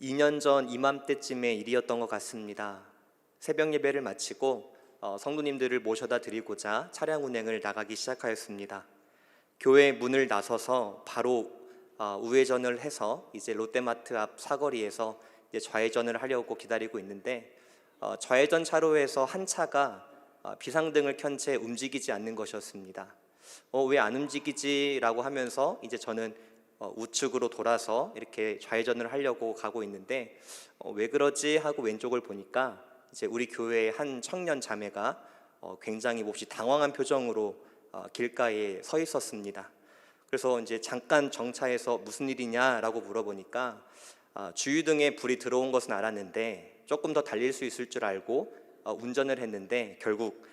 2년 전 이맘때쯤의 일이었던 것 같습니다. 새벽 예배를 마치고 성도님들을 모셔다 드리고자 차량 운행을 나가기 시작하였습니다. 교회 문을 나서서 바로 우회전을 해서 이제 롯데마트 앞 사거리에서 이제 좌회전을 하려고 기다리고 있는데 좌회전 차로에서 한 차가 비상등을 켠 채 움직이지 않는 것이었습니다. 왜 안 움직이지? 라고 하면서 이제 저는 우측으로 돌아서 이렇게 좌회전을 하려고 가고 있는데 왜 그러지? 하고 왼쪽을 보니까 이제 우리 교회의 한 청년 자매가 굉장히 몹시 당황한 표정으로 길가에 서 있었습니다. 그래서 이제 잠깐 정차해서 무슨 일이냐라고 물어보니까 주유등에 불이 들어온 것은 알았는데 조금 더 달릴 수 있을 줄 알고 운전을 했는데 결국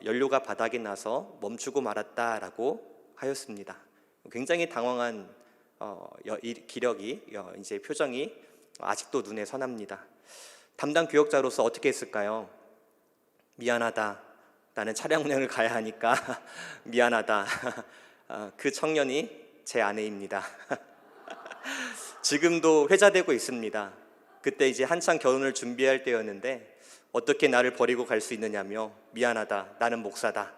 연료가 바닥에 나서 멈추고 말았다라고 하였습니다. 굉장히 당황한 기력이 이제 표정이 아직도 눈에 선합니다. 담당 교역자로서 어떻게 했을까요? 미안하다. 나는 차량 운행을 가야 하니까 미안하다. 그 청년이 제 아내입니다. 지금도 회자되고 있습니다. 그때 이제 한창 결혼을 준비할 때였는데 어떻게 나를 버리고 갈 수 있느냐며 미안하다. 나는 목사다.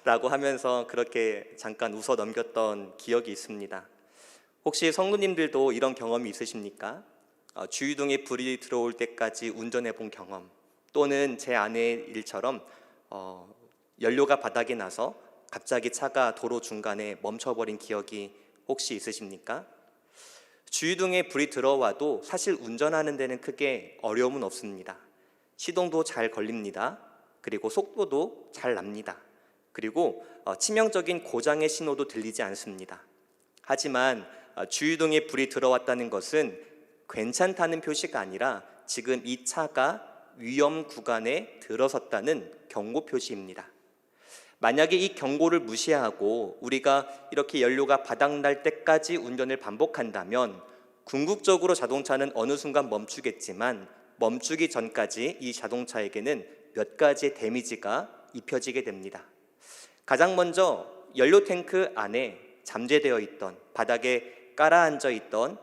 라고 하면서 그렇게 잠깐 웃어 넘겼던 기억이 있습니다. 혹시 성도님들도 이런 경험이 있으십니까? 주유등에 불이 들어올 때까지 운전해 본 경험, 또는 제 아내의 일처럼 연료가 바닥에 나서 갑자기 차가 도로 중간에 멈춰버린 기억이 혹시 있으십니까? 주유등에 불이 들어와도 사실 운전하는 데는 크게 어려움은 없습니다. 시동도 잘 걸립니다. 그리고 속도도 잘 납니다. 그리고 치명적인 고장의 신호도 들리지 않습니다. 하지만 주유등에 불이 들어왔다는 것은 괜찮다는 표시가 아니라 지금 이 차가 위험 구간에 들어섰다는 경고 표시입니다. 만약에 이 경고를 무시하고 우리가 이렇게 연료가 바닥날 때까지 운전을 반복한다면 궁극적으로 자동차는 어느 순간 멈추겠지만 멈추기 전까지 이 자동차에게는 몇 가지의 데미지가 입혀지게 됩니다. 가장 먼저 연료 탱크 안에 잠재되어 있던, 바닥에 깔아앉아 있던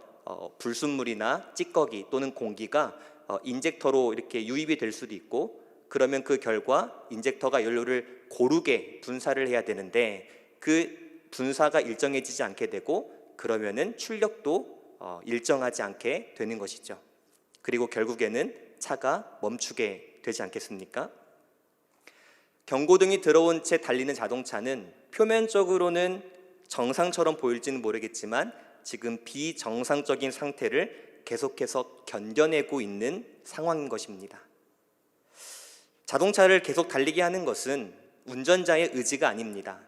불순물이나 찌꺼기 또는 공기가 인젝터로 이렇게 유입이 될 수도 있고, 그러면 그 결과 인젝터가 연료를 고르게 분사를 해야 되는데 그 분사가 일정해지지 않게 되고, 그러면은 출력도 일정하지 않게 되는 것이죠. 그리고 결국에는 차가 멈추게 되지 않겠습니까? 경고등이 들어온 채 달리는 자동차는 표면적으로는 정상처럼 보일지는 모르겠지만 지금 비정상적인 상태를 계속해서 견뎌내고 있는 상황인 것입니다. 자동차를 계속 달리게 하는 것은 운전자의 의지가 아닙니다.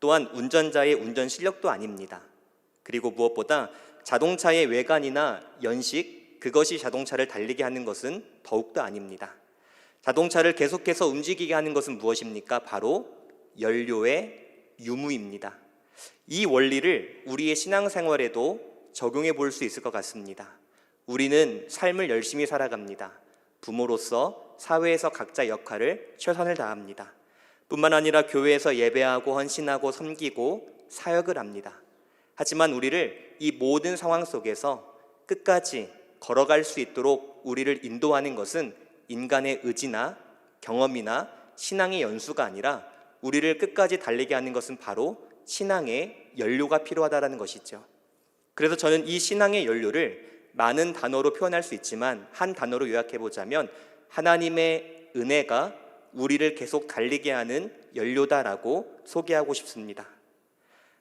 또한 운전자의 운전 실력도 아닙니다. 그리고 무엇보다 자동차의 외관이나 연식, 그것이 자동차를 달리게 하는 것은 더욱더 아닙니다. 자동차를 계속해서 움직이게 하는 것은 무엇입니까? 바로 연료의 유무입니다. 이 원리를 우리의 신앙생활에도 적용해 볼 수 있을 것 같습니다. 우리는 삶을 열심히 살아갑니다. 부모로서 사회에서 각자 역할을 최선을 다합니다. 뿐만 아니라 교회에서 예배하고 헌신하고 섬기고 사역을 합니다. 하지만 우리를 이 모든 상황 속에서 끝까지 걸어갈 수 있도록 우리를 인도하는 것은 인간의 의지나 경험이나 신앙의 연수가 아니라 우리를 끝까지 달리게 하는 것은 바로 신앙의 연료가 필요하다는 것이죠. 그래서 저는 이 신앙의 연료를 많은 단어로 표현할 수 있지만 한 단어로 요약해 보자면 하나님의 은혜가 우리를 계속 달리게 하는 연료다라고 소개하고 싶습니다.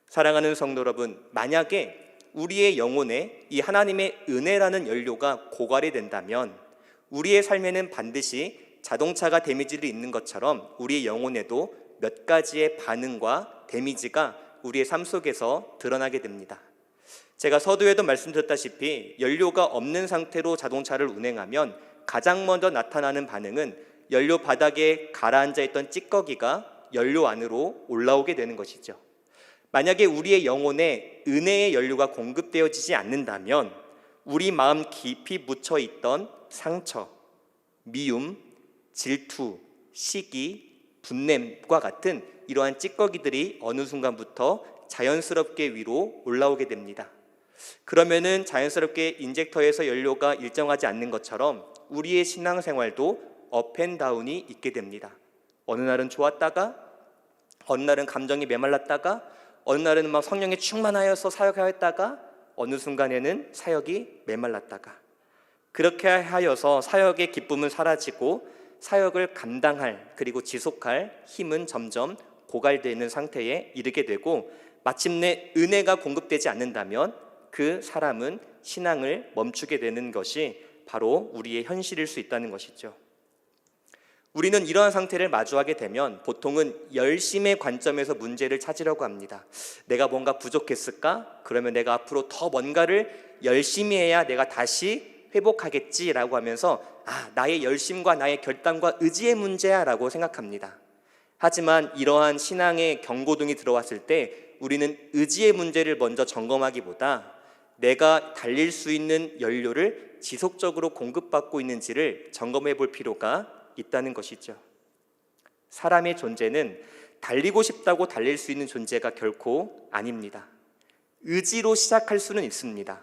사랑하는 성도 여러분, 만약에 우리의 영혼에 이 하나님의 은혜라는 연료가 고갈이 된다면 우리의 삶에는 반드시 자동차가 데미지를 입는 것처럼 우리의 영혼에도 몇 가지의 반응과 데미지가 우리의 삶 속에서 드러나게 됩니다. 제가 서두에도 말씀드렸다시피 연료가 없는 상태로 자동차를 운행하면 가장 먼저 나타나는 반응은 연료 바닥에 가라앉아 있던 찌꺼기가 연료 안으로 올라오게 되는 것이죠. 만약에 우리의 영혼에 은혜의 연료가 공급되어지지 않는다면 우리 마음 깊이 묻혀 있던 상처, 미움, 질투, 시기, 분냄과 같은 이러한 찌꺼기들이 어느 순간부터 자연스럽게 위로 올라오게 됩니다. 그러면은 자연스럽게 인젝터에서 연료가 일정하지 않는 것처럼 우리의 신앙생활도 업앤다운이 있게 됩니다. 어느 날은 좋았다가, 어느 날은 감정이 메말랐다가, 어느 날은 막 성령에 충만하여서 사역하였다가, 어느 순간에는 사역이 메말랐다가, 그렇게 하여서 사역의 기쁨은 사라지고 사역을 감당할 그리고 지속할 힘은 점점 고갈되는 상태에 이르게 되고, 마침내 은혜가 공급되지 않는다면 그 사람은 신앙을 멈추게 되는 것이 바로 우리의 현실일 수 있다는 것이죠. 우리는 이러한 상태를 마주하게 되면 보통은 열심의 관점에서 문제를 찾으려고 합니다. 내가 뭔가 부족했을까? 그러면 내가 앞으로 더 뭔가를 열심히 해야 내가 다시 회복하겠지라고 하면서 나의 열심과 나의 결단과 의지의 문제야 라고 생각합니다. 하지만 이러한 신앙의 경고등이 들어왔을 때 우리는 의지의 문제를 먼저 점검하기보다 내가 달릴 수 있는 연료를 지속적으로 공급받고 있는지를 점검해 볼 필요가 있다는 것이죠. 사람의 존재는 달리고 싶다고 달릴 수 있는 존재가 결코 아닙니다. 의지로 시작할 수는 있습니다.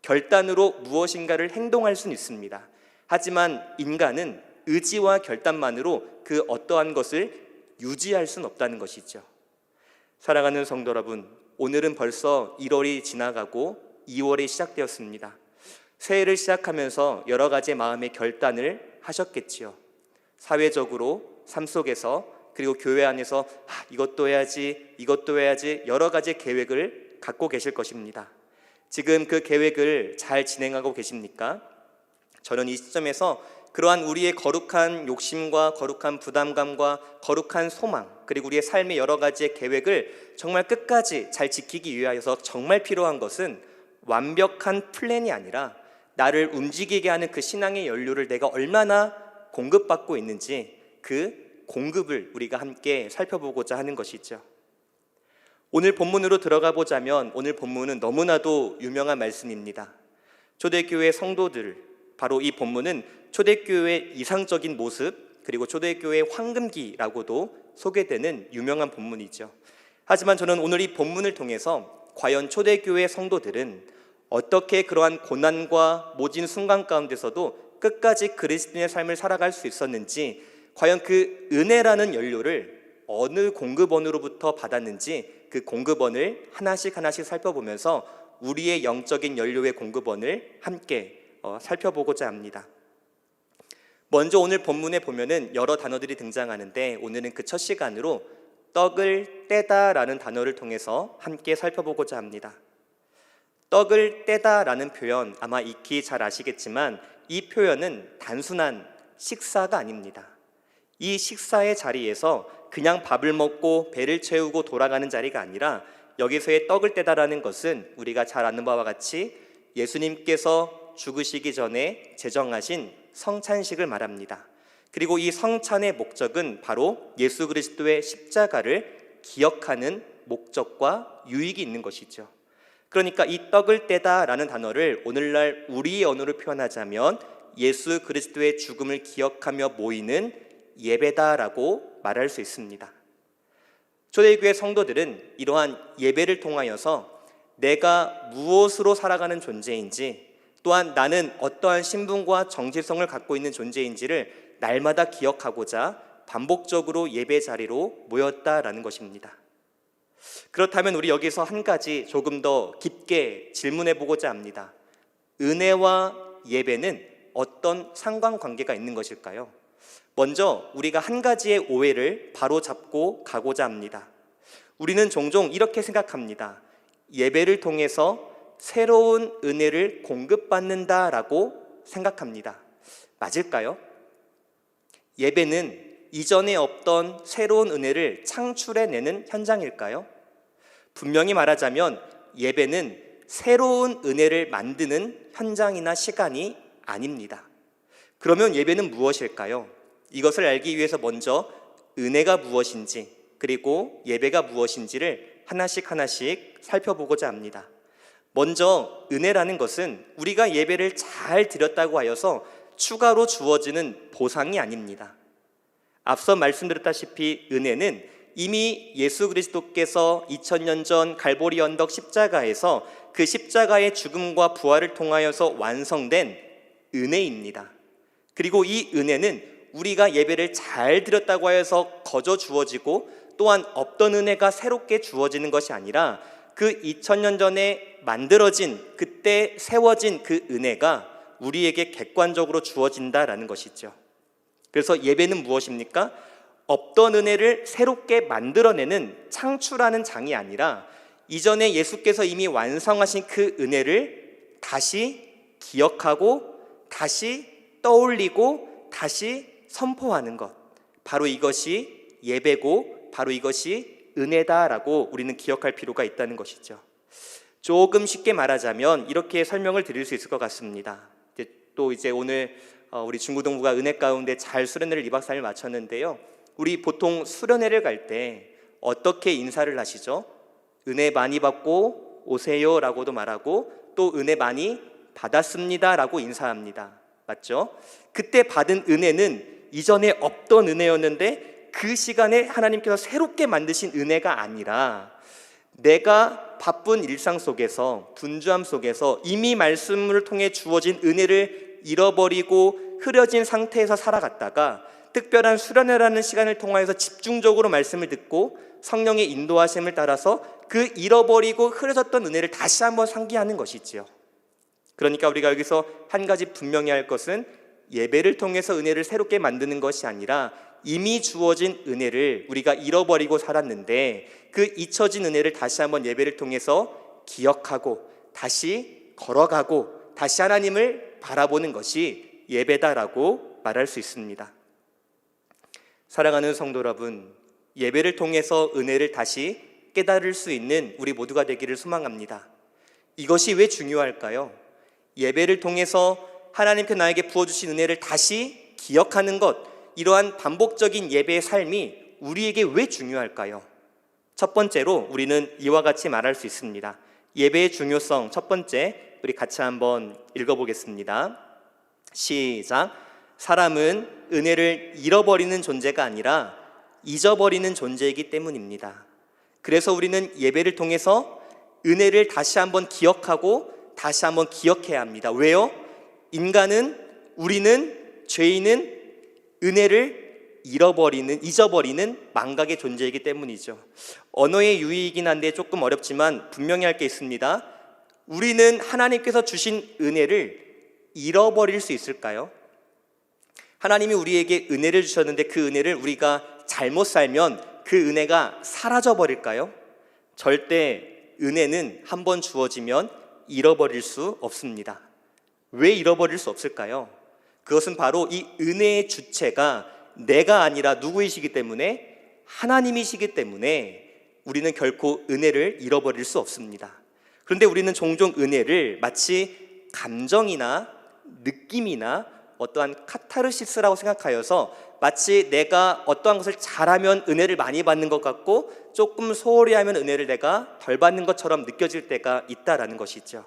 결단으로 무엇인가를 행동할 수는 있습니다. 하지만 인간은 의지와 결단만으로 그 어떠한 것을 유지할 수는 없다는 것이죠. 사랑하는 성도 여러분, 오늘은 벌써 1월이 지나가고 2월이 시작되었습니다. 새해를 시작하면서 여러 가지 마음의 결단을 하셨겠지요. 사회적으로, 삶 속에서, 그리고 교회 안에서 이것도 해야지, 이것도 해야지 여러 가지 계획을 갖고 계실 것입니다. 지금 그 계획을 잘 진행하고 계십니까? 저는 이 시점에서 그러한 우리의 거룩한 욕심과 거룩한 부담감과 거룩한 소망, 그리고 우리의 삶의 여러 가지의 계획을 정말 끝까지 잘 지키기 위하여서 정말 필요한 것은 완벽한 플랜이 아니라 나를 움직이게 하는 그 신앙의 연료를 내가 얼마나 공급받고 있는지, 그 공급을 우리가 함께 살펴보고자 하는 것이죠. 오늘 본문으로 들어가 보자면 오늘 본문은 너무나도 유명한 말씀입니다. 초대교회 성도들, 바로 이 본문은 초대교회의 이상적인 모습, 그리고 초대교회의 황금기라고도 소개되는 유명한 본문이죠. 하지만 저는 오늘 이 본문을 통해서 과연 초대교회 성도들은 어떻게 그러한 고난과 모진 순간 가운데서도 끝까지 그리스도인의 삶을 살아갈 수 있었는지, 과연 그 은혜라는 연료를 어느 공급원으로부터 받았는지 그 공급원을 하나씩 살펴보면서 우리의 영적인 연료의 공급원을 함께 살펴보고자 합니다. 먼저 오늘 본문에 보면은 여러 단어들이 등장하는데, 오늘은 그 첫 시간으로 떡을 떼다라는 단어를 통해서 함께 살펴보고자 합니다. 떡을 떼다라는 표현, 아마 익히 잘 아시겠지만 이 표현은 단순한 식사가 아닙니다. 이 식사의 자리에서 그냥 밥을 먹고 배를 채우고 돌아가는 자리가 아니라, 여기서의 떡을 떼다라는 것은 우리가 잘 아는 바와 같이 예수님께서 죽으시기 전에 제정하신 성찬식을 말합니다. 그리고 이 성찬의 목적은 바로 예수 그리스도의 십자가를 기억하는 목적과 유익이 있는 것이죠. 그러니까 이 떡을 떼다라는 단어를 오늘날 우리의 언어로 표현하자면 예수 그리스도의 죽음을 기억하며 모이는 예배다라고 말할 수 있습니다. 초대교회 성도들은 이러한 예배를 통하여서 내가 무엇으로 살아가는 존재인지, 또한 나는 어떠한 신분과 정체성을 갖고 있는 존재인지를 날마다 기억하고자 반복적으로 예배 자리로 모였다라는 것입니다. 그렇다면 우리 여기서 한 가지 조금 더 깊게 질문해 보고자 합니다. 은혜와 예배는 어떤 상관관계가 있는 것일까요? 먼저 우리가 한 가지의 오해를 바로잡고 가고자 합니다. 우리는 종종 이렇게 생각합니다. 예배를 통해서 새로운 은혜를 공급받는다라고 생각합니다. 맞을까요? 예배는 이전에 없던 새로운 은혜를 창출해내는 현장일까요? 분명히 말하자면 예배는 새로운 은혜를 만드는 현장이나 시간이 아닙니다. 그러면 예배는 무엇일까요? 이것을 알기 위해서 먼저 은혜가 무엇인지, 그리고 예배가 무엇인지를 하나씩 살펴보고자 합니다. 먼저 은혜라는 것은 우리가 예배를 잘 드렸다고 하여서 추가로 주어지는 보상이 아닙니다. 앞서 말씀드렸다시피 은혜는 이미 예수 그리스도께서 2000년 전 갈보리 언덕 십자가에서 그 십자가의 죽음과 부활을 통하여서 완성된 은혜입니다. 그리고 이 은혜는 우리가 예배를 잘 드렸다고 하여서 거저 주어지고 또한 없던 은혜가 새롭게 주어지는 것이 아니라 그 2000년 전에 만들어진, 그때 세워진 그 은혜가 우리에게 객관적으로 주어진다라는 것이죠. 그래서 예배는 무엇입니까? 없던 은혜를 새롭게 만들어내는 창출하는 장이 아니라 이전에 예수께서 이미 완성하신 그 은혜를 다시 기억하고 다시 떠올리고 다시 선포하는 것, 바로 이것이 예배고 바로 이것이 은혜다라고 우리는 기억할 필요가 있다는 것이죠. 조금 쉽게 말하자면 이렇게 설명을 드릴 수 있을 것 같습니다. 이제 오늘 우리 중고등부가 은혜 가운데 잘 수련회를 2박 3일 마쳤는데요, 우리 보통 수련회를 갈 때 어떻게 인사를 하시죠? 은혜 많이 받고 오세요 라고도 말하고 또 은혜 많이 받았습니다 라고 인사합니다. 맞죠? 그때 받은 은혜는 이전에 없던 은혜였는데 그 시간에 하나님께서 새롭게 만드신 은혜가 아니라 내가 바쁜 일상 속에서, 분주함 속에서 이미 말씀을 통해 주어진 은혜를 잃어버리고 흐려진 상태에서 살아갔다가 특별한 수련회라는 시간을 통하여서 집중적으로 말씀을 듣고 성령의 인도하심을 따라서 그 잃어버리고 흐려졌던 은혜를 다시 한번 상기하는 것이지요. 그러니까 우리가 여기서 한 가지 분명히 할 것은 예배를 통해서 은혜를 새롭게 만드는 것이 아니라 이미 주어진 은혜를 우리가 잃어버리고 살았는데 그 잊혀진 은혜를 다시 한번 예배를 통해서 기억하고 다시 걸어가고 다시 하나님을 바라보는 것이 예배다라고 말할 수 있습니다. 사랑하는 성도 여러분, 예배를 통해서 은혜를 다시 깨달을 수 있는 우리 모두가 되기를 소망합니다. 이것이 왜 중요할까요? 예배를 통해서 하나님께 나에게 부어주신 은혜를 다시 기억하는 것, 이러한 반복적인 예배의 삶이 우리에게 왜 중요할까요? 첫 번째로 우리는 이와 같이 말할 수 있습니다. 예배의 중요성, 첫 번째, 우리 같이 한번 읽어보겠습니다. 시작. 사람은 은혜를 잃어버리는 존재가 아니라 잊어버리는 존재이기 때문입니다. 그래서 우리는 예배를 통해서 은혜를 다시 한번 기억하고 다시 한번 기억해야 합니다. 왜요? 우리는 죄인은 은혜를 잊어버리는 망각의 존재이기 때문이죠. 언어의 유의이긴 한데 조금 어렵지만 분명히 할 게 있습니다. 우리는 하나님께서 주신 은혜를 잃어버릴 수 있을까요? 하나님이 우리에게 은혜를 주셨는데 그 은혜를 우리가 잘못 살면 그 은혜가 사라져 버릴까요? 절대 은혜는 한번 주어지면 잃어버릴 수 없습니다. 왜 잃어버릴 수 없을까요? 그것은 바로 이 은혜의 주체가 내가 아니라 누구이시기 때문에, 하나님이시기 때문에 우리는 결코 은혜를 잃어버릴 수 없습니다. 그런데 우리는 종종 은혜를 마치 감정이나 느낌이나 어떠한 카타르시스라고 생각하여서 마치 내가 어떠한 것을 잘하면 은혜를 많이 받는 것 같고 조금 소홀히 하면 은혜를 내가 덜 받는 것처럼 느껴질 때가 있다라는 것이죠.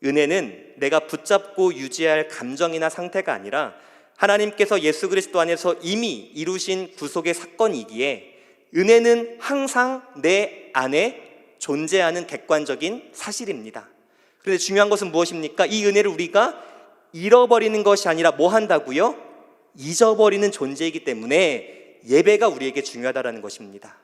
은혜는 내가 붙잡고 유지할 감정이나 상태가 아니라 하나님께서 예수 그리스도 안에서 이미 이루신 구속의 사건이기에 은혜는 항상 내 안에 존재하는 객관적인 사실입니다. 그런데 중요한 것은 무엇입니까? 이 은혜를 우리가 잃어버리는 것이 아니라 뭐 한다고요? 잊어버리는 존재이기 때문에 예배가 우리에게 중요하다는 것입니다.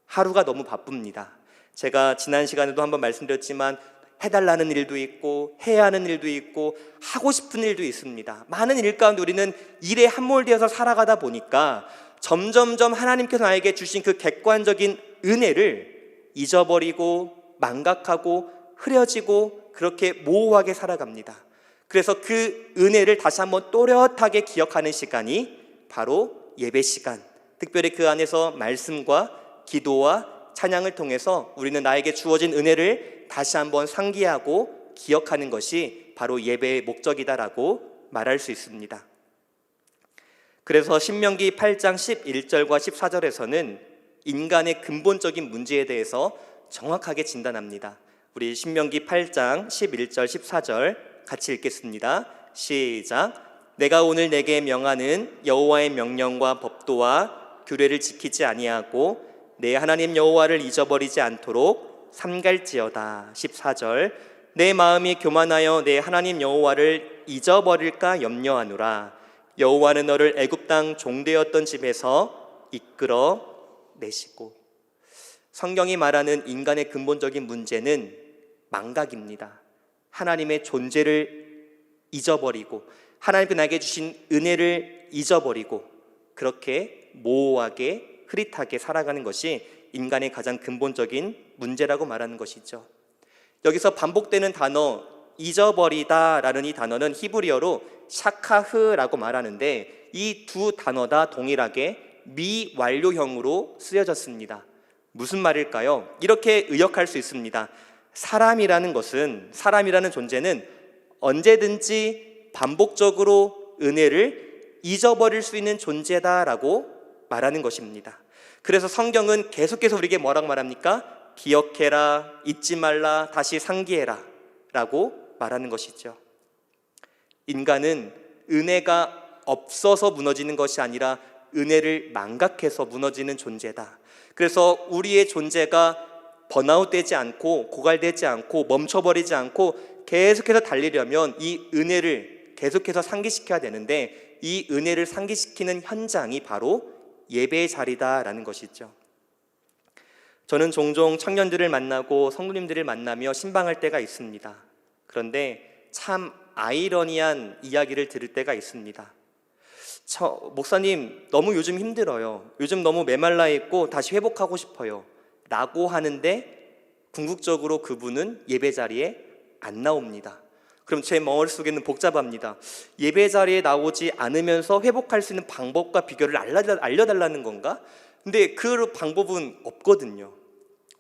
하루가 너무 바쁩니다. 제가 지난 시간에도 한번 말씀드렸지만 해달라는 일도 있고 해야 하는 일도 있고 하고 싶은 일도 있습니다. 많은 일 가운데 우리는 일에 함몰되어서 살아가다 보니까 점점점 하나님께서 나에게 주신 그 객관적인 은혜를 잊어버리고 망각하고 흐려지고 그렇게 모호하게 살아갑니다. 그래서 그 은혜를 다시 한번 또렷하게 기억하는 시간이 바로 예배 시간, 특별히 그 안에서 말씀과 기도와 찬양을 통해서 우리는 나에게 주어진 은혜를 다시 한번 상기하고 기억하는 것이 바로 예배의 목적이다라고 말할 수 있습니다. 그래서 신명기 8장 11절과 14절에서는 인간의 근본적인 문제에 대해서 정확하게 진단합니다. 우리 신명기 8장 11절 14절 같이 읽겠습니다. 시작. 내가 오늘 내게 명하는 여호와의 명령과 법도와 규례를 지키지 아니하고 내 하나님 여호와를 잊어버리지 않도록 삼갈지어다. 14절 내 마음이 교만하여 내 하나님 여호와를 잊어버릴까 염려하노라. 여호와는 너를 애굽 땅 종되었던 집에서 이끌어 내시고. 성경이 말하는 인간의 근본적인 문제는 망각입니다. 하나님의 존재를 잊어버리고 하나님께 나에게 주신 은혜를 잊어버리고 그렇게 모호하게 흐릿하게 살아가는 것이 인간의 가장 근본적인 문제라고 말하는 것이죠. 여기서 반복되는 단어 잊어버리다라는 이 단어는 히브리어로 샤카흐라고 말하는데 이 두 단어 다 동일하게 미완료형으로 쓰여졌습니다. 무슨 말일까요? 이렇게 의역할 수 있습니다. 사람이라는 존재는 언제든지 반복적으로 은혜를 잊어버릴 수 있는 존재다라고 말하는 것입니다. 그래서 성경은 계속해서 우리에게 뭐라고 말합니까? 기억해라, 잊지 말라, 다시 상기해라 라고 말하는 것이죠. 인간은 은혜가 없어서 무너지는 것이 아니라 은혜를 망각해서 무너지는 존재다. 그래서 우리의 존재가 번아웃되지 않고 고갈되지 않고 멈춰버리지 않고 계속해서 달리려면 이 은혜를 계속해서 상기시켜야 되는데 이 은혜를 상기시키는 현장이 바로 예배의 자리다라는 것이죠. 저는 종종 청년들을 만나고 성도님들을 만나며 신방할 때가 있습니다. 그런데 참 아이러니한 이야기를 들을 때가 있습니다. 목사님 너무 요즘 힘들어요. 요즘 너무 메말라 있고 다시 회복하고 싶어요 라고 하는데 궁극적으로 그분은 예배 자리에 안 나옵니다. 그럼 제 머릿속에는 복잡합니다. 예배 자리에 나오지 않으면서 회복할 수 있는 방법과 비결을 알려달라는 건가? 근데 그 방법은 없거든요.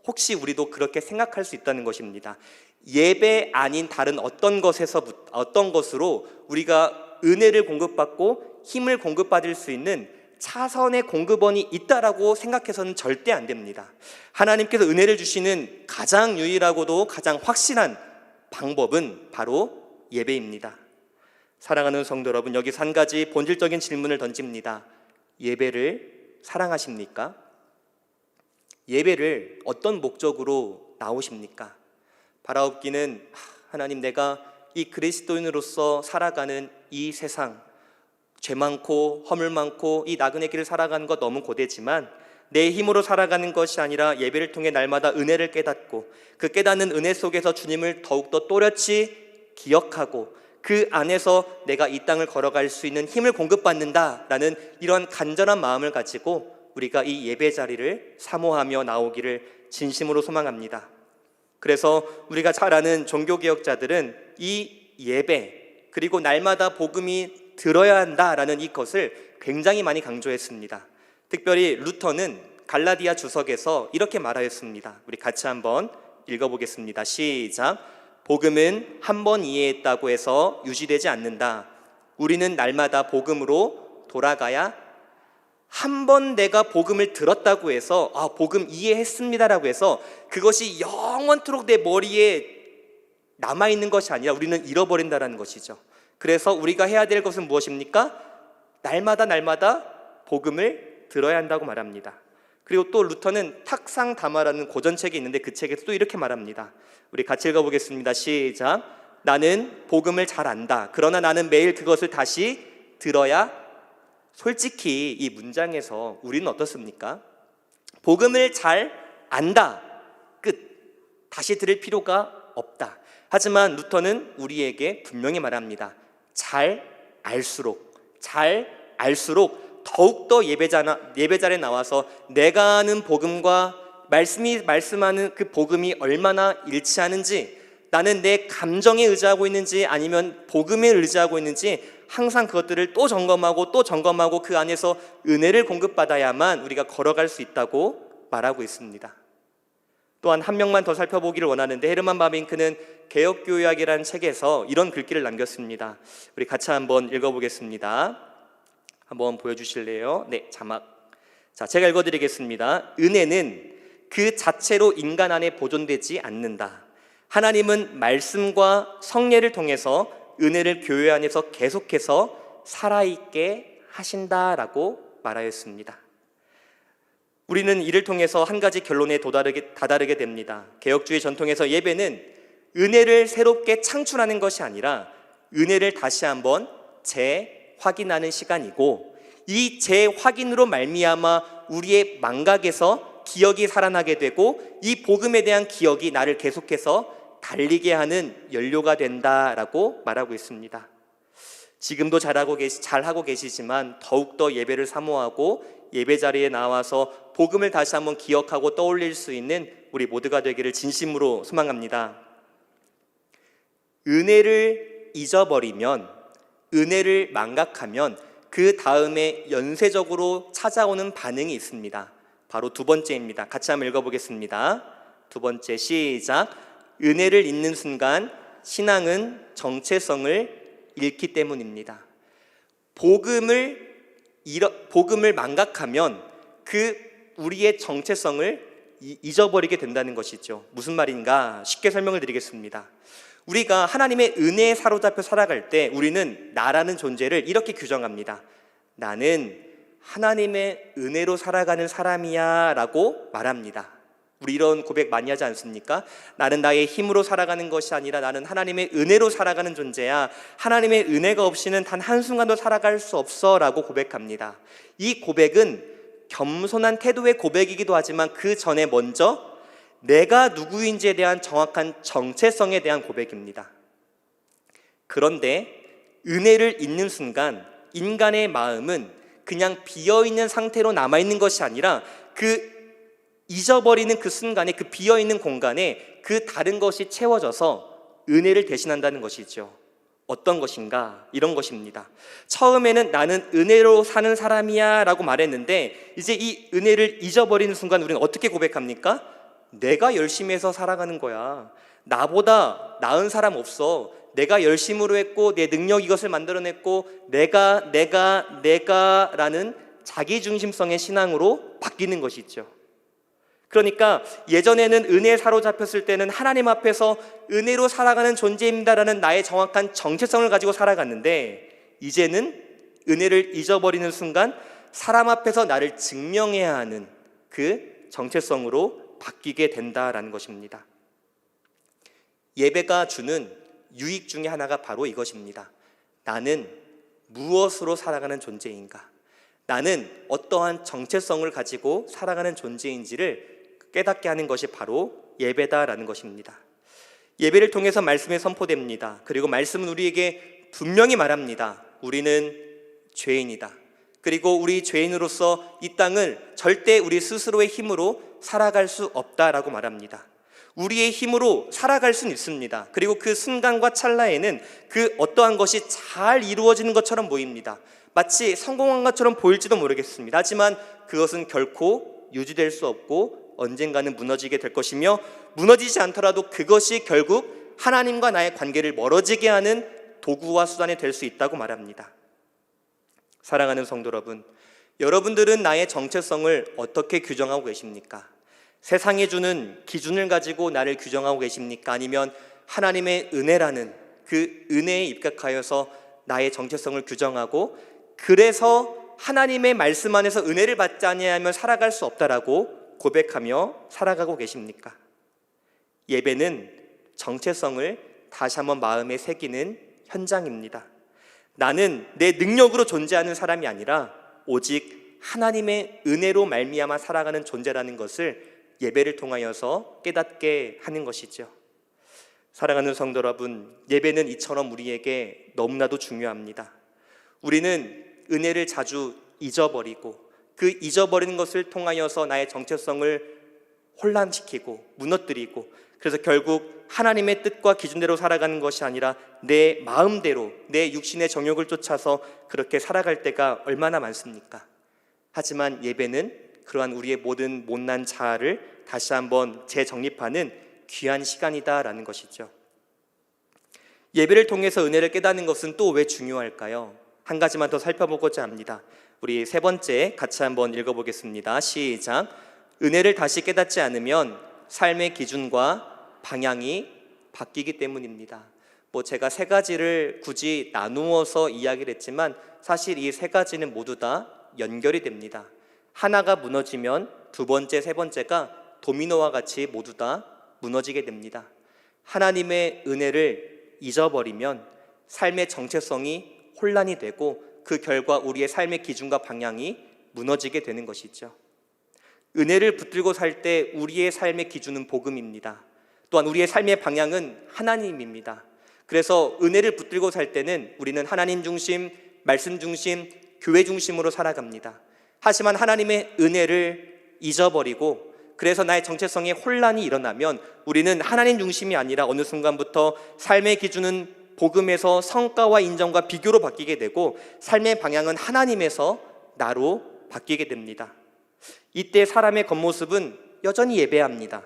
혹시 우리도 그렇게 생각할 수 있다는 것입니다. 예배 아닌 다른 어떤 것으로 우리가 은혜를 공급받고 힘을 공급받을 수 있는 차선의 공급원이 있다라고 생각해서는 절대 안 됩니다. 하나님께서 은혜를 주시는 가장 유일하고도 가장 확실한 방법은 바로 예배입니다. 사랑하는 성도 여러분, 여기서 한 가지 본질적인 질문을 던집니다. 예배를 사랑하십니까? 예배를 어떤 목적으로 나오십니까? 바라옵기는 하나님, 내가 이 그리스도인으로서 살아가는 이 세상, 죄 많고 허물 많고 이 나그네 길을 살아가는 것 너무 고되지만 내 힘으로 살아가는 것이 아니라 예배를 통해 날마다 은혜를 깨닫고 그 깨닫는 은혜 속에서 주님을 더욱더 또렷이 기억하고 그 안에서 내가 이 땅을 걸어갈 수 있는 힘을 공급받는다라는 이런 간절한 마음을 가지고 우리가 이 예배 자리를 사모하며 나오기를 진심으로 소망합니다. 그래서 우리가 잘 아는 종교개혁자들은 이 예배 그리고 날마다 복음이 들어야 한다라는 이것을 굉장히 많이 강조했습니다. 특별히 루터는 갈라디아 주석에서 이렇게 말하였습니다. 우리 같이 한번 읽어보겠습니다. 시작. 복음은 한 번 이해했다고 해서 유지되지 않는다. 우리는 날마다 복음으로 돌아가야, 한 번 내가 복음을 들었다고 해서 복음 이해했습니다라고 해서 그것이 영원토록 내 머리에 남아있는 것이 아니라 우리는 잃어버린다는 것이죠. 그래서 우리가 해야 될 것은 무엇입니까? 날마다 복음을 들어야 한다고 말합니다. 그리고 또 루터는 탁상담화라는 고전책이 있는데 그 책에서 또 이렇게 말합니다. 우리 같이 읽어보겠습니다. 시작. 나는 복음을 잘 안다. 그러나 나는 매일 그것을 다시 들어야. 솔직히 이 문장에서 우리는 어떻습니까? 복음을 잘 안다. 끝. 다시 들을 필요가 없다. 하지만 루터는 우리에게 분명히 말합니다. 잘 알수록 더욱더 예배자리에 나와서 내가 아는 복음과 말씀이 말씀하는 그 복음이 얼마나 일치하는지, 나는 내 감정에 의지하고 있는지 아니면 복음에 의지하고 있는지 항상 그것들을 또 점검하고 그 안에서 은혜를 공급받아야만 우리가 걸어갈 수 있다고 말하고 있습니다. 또한 한 명만 더 살펴보기를 원하는데, 헤르만 바빙크는 개혁교회학이라는 책에서 이런 글귀를 남겼습니다. 우리 같이 한번 읽어보겠습니다. 한번 보여주실래요? 네, 자막. 자, 제가 읽어드리겠습니다. 은혜는 그 자체로 인간 안에 보존되지 않는다. 하나님은 말씀과 성례를 통해서 은혜를 교회 안에서 계속해서 살아있게 하신다라고 말하였습니다. 우리는 이를 통해서 한 가지 결론에 다다르게 됩니다. 개혁주의 전통에서 예배는 은혜를 새롭게 창출하는 것이 아니라 은혜를 다시 한번 재확인하는 시간이고, 이 재확인으로 말미암아 우리의 망각에서 기억이 살아나게 되고, 이 복음에 대한 기억이 나를 계속해서 달리게 하는 연료가 된다라고 말하고 있습니다. 지금도 잘하고 계시지만 더욱더 예배를 사모하고 예배 자리에 나와서 복음을 다시 한번 기억하고 떠올릴 수 있는 우리 모두가 되기를 진심으로 소망합니다. 은혜를 잊어버리면, 은혜를 망각하면 그 다음에 연쇄적으로 찾아오는 반응이 있습니다. 바로 두 번째입니다. 같이 한번 읽어보겠습니다. 두 번째, 시작. 은혜를 잊는 순간 신앙은 정체성을 잃기 때문입니다. 복음을 망각하면 우리의 정체성을 잊어버리게 된다는 것이죠. 무슨 말인가? 쉽게 설명을 드리겠습니다. 우리가 하나님의 은혜에 사로잡혀 살아갈 때 우리는 나라는 존재를 이렇게 규정합니다. 나는 하나님의 은혜로 살아가는 사람이야 라고 말합니다. 우리 이런 고백 많이 하지 않습니까? 나는 나의 힘으로 살아가는 것이 아니라 나는 하나님의 은혜로 살아가는 존재야. 하나님의 은혜가 없이는 단 한순간도 살아갈 수 없어 라고 고백합니다. 이 고백은 겸손한 태도의 고백이기도 하지만 그 전에 먼저 내가 누구인지에 대한 정확한 정체성에 대한 고백입니다. 그런데 은혜를 잊는 순간 인간의 마음은 그냥 비어있는 상태로 남아있는 것이 아니라 잊어버리는 그 순간에, 그 비어있는 공간에 그 다른 것이 채워져서 은혜를 대신한다는 것이죠. 어떤 것인가? 이런 것입니다. 처음에는 나는 은혜로 사는 사람이야 라고 말했는데, 이제 이 은혜를 잊어버리는 순간 우리는 어떻게 고백합니까? 내가 열심히 해서 살아가는 거야. 나보다 나은 사람 없어. 내가 열심으로 했고 내 능력 이것을 만들어냈고 내가 라는 자기중심성의 신앙으로 바뀌는 것이죠. 그러니까 예전에는 은혜에 사로잡혔을 때는 하나님 앞에서 은혜로 살아가는 존재입니다라는 나의 정확한 정체성을 가지고 살아갔는데, 이제는 은혜를 잊어버리는 순간 사람 앞에서 나를 증명해야 하는 그 정체성으로 바뀌게 된다라는 것입니다. 예배가 주는 유익 중에 하나가 바로 이것입니다. 나는 무엇으로 살아가는 존재인가? 나는 어떠한 정체성을 가지고 살아가는 존재인지를 깨닫게 하는 것이 바로 예배다라는 것입니다. 예배를 통해서 말씀이 선포됩니다. 그리고 말씀은 우리에게 분명히 말합니다. 우리는 죄인이다. 그리고 우리 죄인으로서 이 땅을 절대 우리 스스로의 힘으로 살아갈 수 없다라고 말합니다. 우리의 힘으로 살아갈 수는 있습니다. 그리고 그 순간과 찰나에는 그 어떠한 것이 잘 이루어지는 것처럼 보입니다. 마치 성공한 것처럼 보일지도 모르겠습니다. 하지만 그것은 결코 유지될 수 없고 언젠가는 무너지게 될 것이며, 무너지지 않더라도 그것이 결국 하나님과 나의 관계를 멀어지게 하는 도구와 수단이 될 수 있다고 말합니다. 사랑하는 성도 여러분, 여러분들은 나의 정체성을 어떻게 규정하고 계십니까? 세상이 주는 기준을 가지고 나를 규정하고 계십니까? 아니면 하나님의 은혜라는 그 은혜에 입각하여서 나의 정체성을 규정하고, 그래서 하나님의 말씀 안에서 은혜를 받지 아니하면 살아갈 수 없다라고 고백하며 살아가고 계십니까? 예배는 정체성을 다시 한번 마음에 새기는 현장입니다. 나는 내 능력으로 존재하는 사람이 아니라 오직 하나님의 은혜로 말미암아 살아가는 존재라는 것을 예배를 통하여서 깨닫게 하는 것이죠. 사랑하는 성도 여러분, 예배는 이처럼 우리에게 너무나도 중요합니다. 우리는 은혜를 자주 잊어버리고 그 잊어버리는 것을 통하여서 나의 정체성을 혼란시키고 무너뜨리고, 그래서 결국 하나님의 뜻과 기준대로 살아가는 것이 아니라 내 마음대로 내 육신의 정욕을 쫓아서 그렇게 살아갈 때가 얼마나 많습니까? 하지만 예배는 그러한 우리의 모든 못난 자아를 다시 한번 재정립하는 귀한 시간이다라는 것이죠. 예배를 통해서 은혜를 깨닫는 것은 또 왜 중요할까요? 한 가지만 더 살펴보고자 합니다. 우리 세 번째 같이 한번 읽어보겠습니다. 시작. 은혜를 다시 깨닫지 않으면 삶의 기준과 방향이 바뀌기 때문입니다. 제가 세 가지를 굳이 나누어서 이야기를 했지만 사실 이 세 가지는 모두 다 연결이 됩니다. 하나가 무너지면 두 번째, 세 번째가 도미노와 같이 모두 다 무너지게 됩니다. 하나님의 은혜를 잊어버리면 삶의 정체성이 혼란이 되고 그 결과 우리의 삶의 기준과 방향이 무너지게 되는 것이죠. 은혜를 붙들고 살 때 우리의 삶의 기준은 복음입니다. 또한 우리의 삶의 방향은 하나님입니다. 그래서 은혜를 붙들고 살 때는 우리는 하나님 중심, 말씀 중심, 교회 중심으로 살아갑니다. 하지만 하나님의 은혜를 잊어버리고 그래서 나의 정체성에 혼란이 일어나면 우리는 하나님 중심이 아니라 어느 순간부터 삶의 기준은 복음에서 성과와 인정과 비교로 바뀌게 되고 삶의 방향은 하나님에서 나로 바뀌게 됩니다. 이때 사람의 겉모습은 여전히 예배합니다.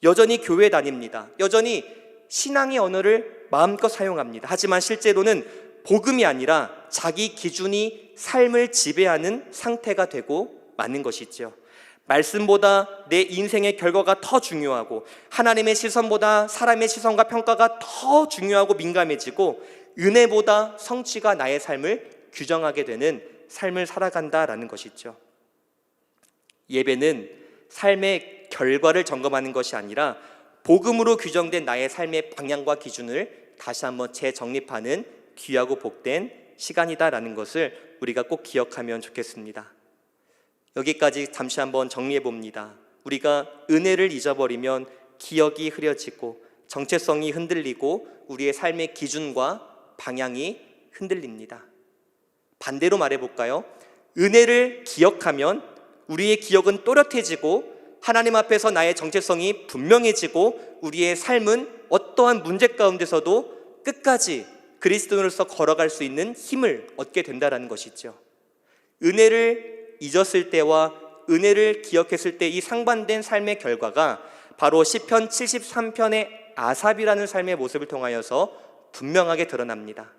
여전히 교회 다닙니다. 여전히 신앙의 언어를 마음껏 사용합니다. 하지만 실제로는 복음이 아니라 자기 기준이 삶을 지배하는 상태가 되고 마는 것이죠. 말씀보다 내 인생의 결과가 더 중요하고 하나님의 시선보다 사람의 시선과 평가가 더 중요하고 민감해지고 은혜보다 성취가 나의 삶을 규정하게 되는 삶을 살아간다라는 것이죠. 예배는 삶의 결과를 점검하는 것이 아니라 복음으로 규정된 나의 삶의 방향과 기준을 다시 한번 재정립하는 귀하고 복된 시간이다라는 것을 우리가 꼭 기억하면 좋겠습니다. 여기까지 잠시 한번 정리해 봅니다. 우리가 은혜를 잊어버리면 기억이 흐려지고 정체성이 흔들리고 우리의 삶의 기준과 방향이 흔들립니다. 반대로 말해볼까요? 은혜를 기억하면 우리의 기억은 또렷해지고 하나님 앞에서 나의 정체성이 분명해지고 우리의 삶은 어떠한 문제 가운데서도 끝까지 그리스도인으로서 걸어갈 수 있는 힘을 얻게 된다는 것이죠. 은혜를 잊었을 때와 은혜를 기억했을 때 이 상반된 삶의 결과가 바로 시편 73편의 아삽이라는 삶의 모습을 통하여서 분명하게 드러납니다.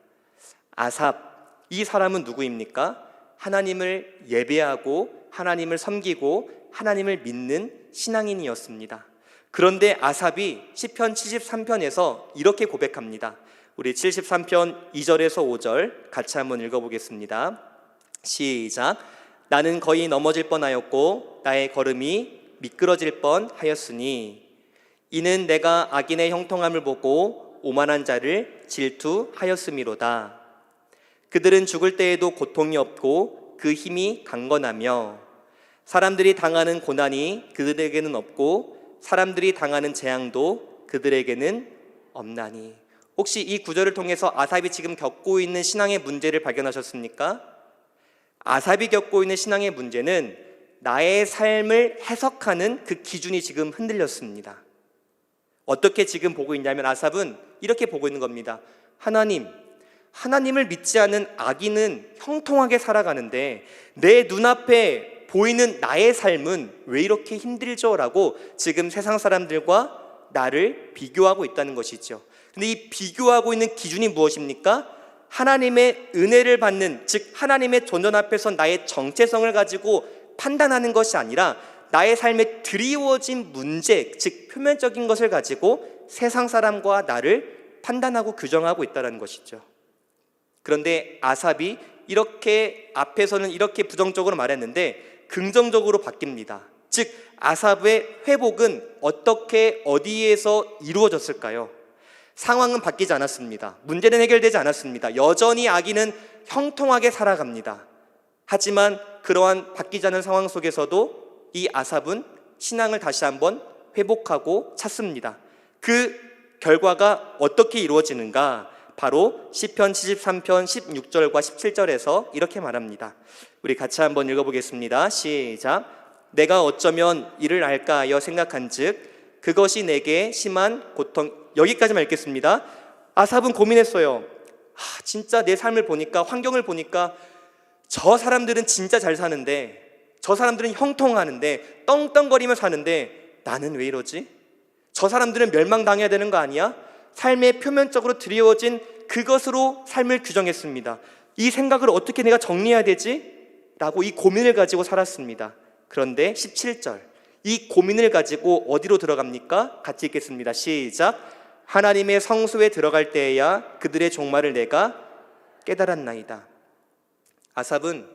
아삽, 이 사람은 누구입니까? 하나님을 예배하고 하나님을 섬기고 하나님을 믿는 신앙인이었습니다. 그런데 아삽이 시편 73편에서 이렇게 고백합니다. 우리 73편 2절에서 5절 같이 한번 읽어보겠습니다. 시작. 나는 거의 넘어질 뻔하였고 나의 걸음이 미끄러질 뻔하였으니 이는 내가 악인의 형통함을 보고 오만한 자를 질투하였음이로다. 그들은 죽을 때에도 고통이 없고 그 힘이 강건하며 사람들이 당하는 고난이 그들에게는 없고 사람들이 당하는 재앙도 그들에게는 없나니. 혹시 이 구절을 통해서 아삽이 지금 겪고 있는 신앙의 문제를 발견하셨습니까? 아삽이 겪고 있는 신앙의 문제는 나의 삶을 해석하는 그 기준이 지금 흔들렸습니다. 어떻게 지금 보고 있냐면 아삽은 이렇게 보고 있는 겁니다. 하나님을 믿지 않은 악인은 형통하게 살아가는데 내 눈앞에 보이는 나의 삶은 왜 이렇게 힘들죠? 라고 지금 세상 사람들과 나를 비교하고 있다는 것이죠. 근데 이 비교하고 있는 기준이 무엇입니까? 하나님의 은혜를 받는, 즉 하나님의 존전 앞에서 나의 정체성을 가지고 판단하는 것이 아니라 나의 삶에 드리워진 문제, 즉 표면적인 것을 가지고 세상 사람과 나를 판단하고 규정하고 있다는 것이죠. 그런데 아삽이 이렇게 앞에서는 이렇게 부정적으로 말했는데 긍정적으로 바뀝니다. 즉 아삽의 회복은 어떻게 어디에서 이루어졌을까요? 상황은 바뀌지 않았습니다. 문제는 해결되지 않았습니다. 여전히 악인은 형통하게 살아갑니다. 하지만 그러한 바뀌지 않은 상황 속에서도 이 아삽은 신앙을 다시 한번 회복하고 찾습니다. 그 결과가 어떻게 이루어지는가? 바로 시편 73편 16절과 17절에서 이렇게 말합니다. 우리 같이 한번 읽어보겠습니다. 시작. 내가 어쩌면 이를 알까 하여 생각한즉 그것이 내게 심한 고통. 여기까지만 읽겠습니다. 아삽은 고민했어요. 진짜 내 삶을 보니까, 환경을 보니까 저 사람들은 진짜 잘 사는데, 저 사람들은 형통하는데, 떵떵거리며 사는데 나는 왜 이러지? 저 사람들은 멸망당해야 되는 거 아니야? 삶의 표면적으로 드리워진 그것으로 삶을 규정했습니다. 이 생각을 어떻게 내가 정리해야 되지? 라고 이 고민을 가지고 살았습니다. 그런데 17절, 이 고민을 가지고 어디로 들어갑니까? 같이 읽겠습니다. 시작. 하나님의 성소에 들어갈 때에야 그들의 종말을 내가 깨달았나이다. 아삽은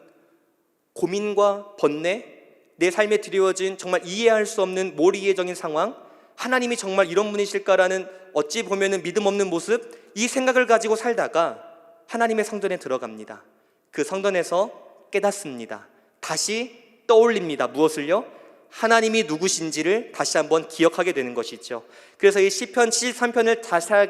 고민과 번뇌, 내 삶에 드리워진 정말 이해할 수 없는 몰이해적인 상황, 하나님이 정말 이런 분이실까라는 어찌 보면 믿음 없는 모습, 이 생각을 가지고 살다가 하나님의 성전에 들어갑니다. 그 성전에서 깨닫습니다. 다시 떠올립니다. 무엇을요? 하나님이 누구신지를 다시 한번 기억하게 되는 것이죠. 그래서 이 시편 73편을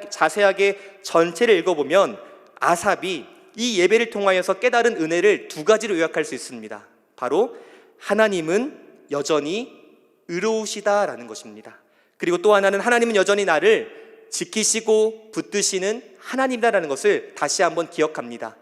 자세하게 전체를 읽어보면 아삽이 이 예배를 통하여서 깨달은 은혜를 두 가지로 요약할 수 있습니다. 바로 하나님은 여전히 의로우시다라는 것입니다. 그리고 또 하나는 하나님은 여전히 나를 지키시고 붙드시는 하나님이다라는 것을 다시 한번 기억합니다.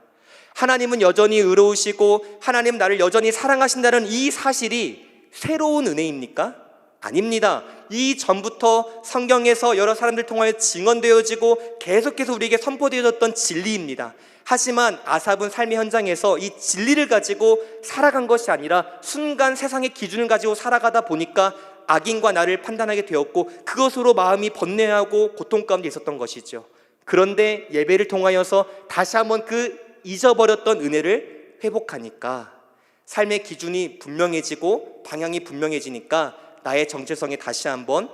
하나님은 여전히 의로우시고 하나님은 나를 여전히 사랑하신다는 이 사실이 새로운 은혜입니까? 아닙니다. 이 전부터 성경에서 여러 사람들 통하여 증언되어지고 계속해서 우리에게 선포되어졌던 진리입니다. 하지만 아삽은 삶의 현장에서 이 진리를 가지고 살아간 것이 아니라 순간 세상의 기준을 가지고 살아가다 보니까 악인과 나를 판단하게 되었고 그것으로 마음이 번뇌하고 고통 가운데 있었던 것이죠. 그런데 예배를 통하여서 다시 한번 그 잊어버렸던 은혜를 회복하니까 삶의 기준이 분명해지고 방향이 분명해지니까 나의 정체성이 다시 한번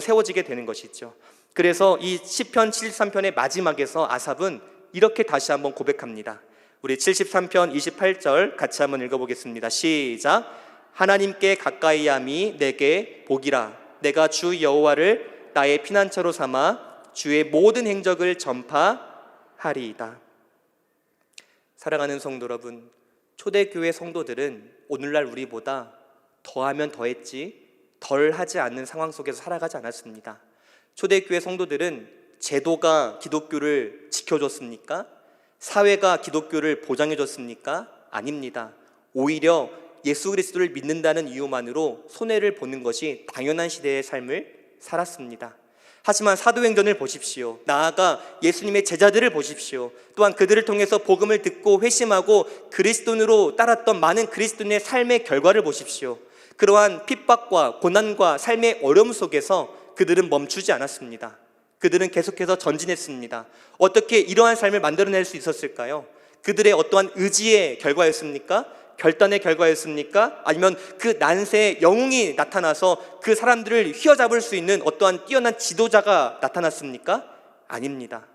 세워지게 되는 것이죠. 그래서 이 시편 73편의 마지막에서 아삽은 이렇게 다시 한번 고백합니다. 우리 73편 28절 같이 한번 읽어보겠습니다. 시작. 하나님께 가까이함이 내게 복이라. 내가 주 여호와를 나의 피난처로 삼아 주의 모든 행적을 전파하리이다. 사랑하는 성도 여러분, 초대교회 성도들은 오늘날 우리보다 더하면 더했지 덜하지 않는 상황 속에서 살아가지 않았습니다. 초대교회 성도들은 제도가 기독교를 지켜줬습니까? 사회가 기독교를 보장해줬습니까? 아닙니다. 오히려 예수 그리스도를 믿는다는 이유만으로 손해를 보는 것이 당연한 시대의 삶을 살았습니다. 하지만 사도행전을 보십시오. 나아가 예수님의 제자들을 보십시오. 또한 그들을 통해서 복음을 듣고 회심하고 그리스도인으로 따랐던 많은 그리스도인의 삶의 결과를 보십시오. 그러한 핍박과 고난과 삶의 어려움 속에서 그들은 멈추지 않았습니다. 그들은 계속해서 전진했습니다. 어떻게 이러한 삶을 만들어낼 수 있었을까요? 그들의 어떠한 의지의 결과였습니까? 결단의 결과였습니까? 아니면 그 난세의 영웅이 나타나서 그 사람들을 휘어잡을 수 있는 어떠한 뛰어난 지도자가 나타났습니까? 아닙니다.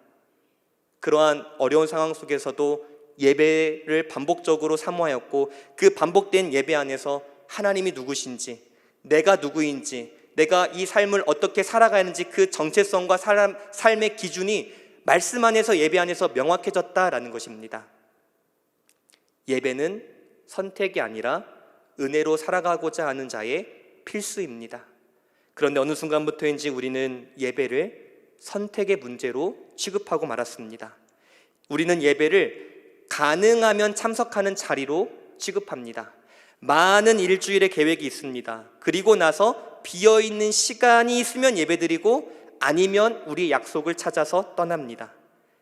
그러한 어려운 상황 속에서도 예배를 반복적으로 사모하였고 그 반복된 예배 안에서 하나님이 누구신지, 내가 누구인지, 내가 이 삶을 어떻게 살아가야 하는지 그 정체성과 삶의 기준이 말씀 안에서 예배 안에서 명확해졌다라는 것입니다. 예배는 선택이 아니라 은혜로 살아가고자 하는 자의 필수입니다. 그런데 어느 순간부터인지 우리는 예배를 선택의 문제로 취급하고 말았습니다. 우리는 예배를 가능하면 참석하는 자리로 취급합니다. 많은 일주일의 계획이 있습니다. 그리고 나서 비어있는 시간이 있으면 예배드리고 아니면 우리 약속을 찾아서 떠납니다.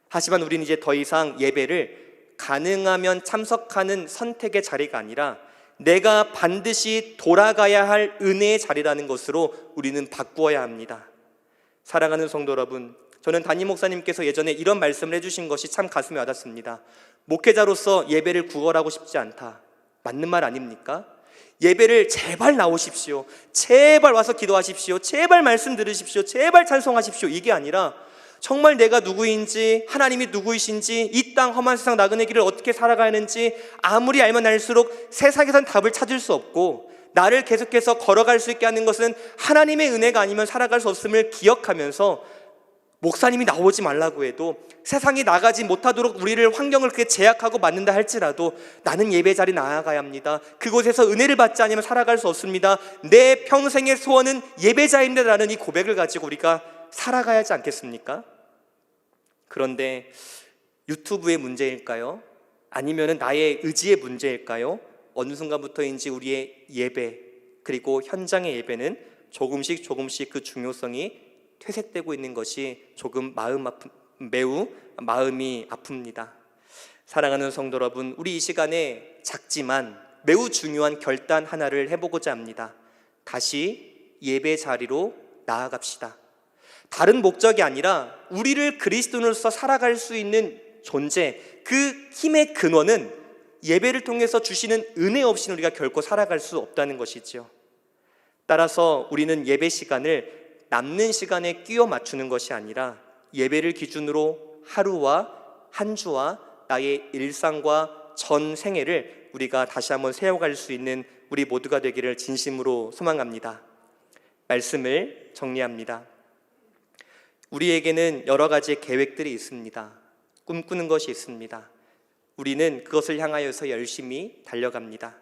하지만 우리는 이제 더 이상 예배를 가능하면 참석하는 선택의 자리가 아니라 내가 반드시 돌아가야 할 은혜의 자리라는 것으로 우리는 바꾸어야 합니다. 사랑하는 성도 여러분, 저는 담임 목사님께서 예전에 이런 말씀을 해주신 것이 참 가슴에 와닿습니다. 목회자로서 예배를 구걸하고 싶지 않다. 맞는 말 아닙니까? 예배를 제발 나오십시오. 제발 와서 기도하십시오. 제발 말씀 들으십시오. 제발 찬송하십시오. 이게 아니라 정말 내가 누구인지, 하나님이 누구이신지, 이 땅 험한 세상 나그네 길을 어떻게 살아가야 하는지 아무리 알면 알수록 세상에선 답을 찾을 수 없고 나를 계속해서 걸어갈 수 있게 하는 것은 하나님의 은혜가 아니면 살아갈 수 없음을 기억하면서 목사님이 나오지 말라고 해도 세상이 나가지 못하도록 우리를 환경을 그렇게 제약하고 만든다 할지라도 나는 예배 자리 나아가야 합니다. 그곳에서 은혜를 받지 않으면 살아갈 수 없습니다. 내 평생의 소원은 예배자인데라는 이 고백을 가지고 우리가 살아가야 하지 않겠습니까? 그런데 유튜브의 문제일까요? 아니면 나의 의지의 문제일까요? 어느 순간부터인지 우리의 예배 그리고 현장의 예배는 조금씩 그 중요성이 퇴색되고 있는 것이 조금 매우 마음이 아픕니다. 사랑하는 성도 여러분, 우리 이 시간에 작지만 매우 중요한 결단 하나를 해보고자 합니다. 다시 예배 자리로 나아갑시다. 다른 목적이 아니라 우리를 그리스도인으로서 살아갈 수 있는 존재, 그 힘의 근원은 예배를 통해서 주시는 은혜 없이는 우리가 결코 살아갈 수 없다는 것이지요. 따라서 우리는 예배 시간을 남는 시간에 끼워 맞추는 것이 아니라 예배를 기준으로 하루와 한 주와 나의 일상과 전 생애를 우리가 다시 한번 세워갈 수 있는 우리 모두가 되기를 진심으로 소망합니다. 말씀을 정리합니다. 우리에게는 여러 가지 계획들이 있습니다. 꿈꾸는 것이 있습니다. 우리는 그것을 향하여서 열심히 달려갑니다.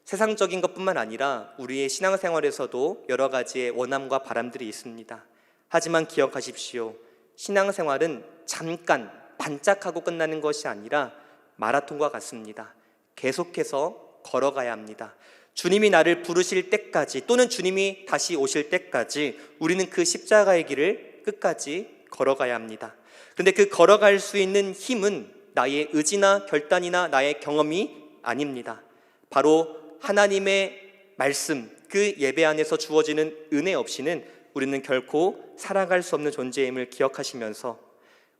세상적인 것뿐만 아니라 우리의 신앙생활에서도 여러 가지의 원함과 바람들이 있습니다. 하지만 기억하십시오. 신앙생활은 잠깐 반짝하고 끝나는 것이 아니라 마라톤과 같습니다. 계속해서 걸어가야 합니다. 주님이 나를 부르실 때까지, 또는 주님이 다시 오실 때까지 우리는 그 십자가의 길을 끝까지 걸어가야 합니다. 그런데 그 걸어갈 수 있는 힘은 나의 의지나 결단이나 나의 경험이 아닙니다. 바로 하나님의 말씀, 그 예배 안에서 주어지는 은혜 없이는 우리는 결코 살아갈 수 없는 존재임을 기억하시면서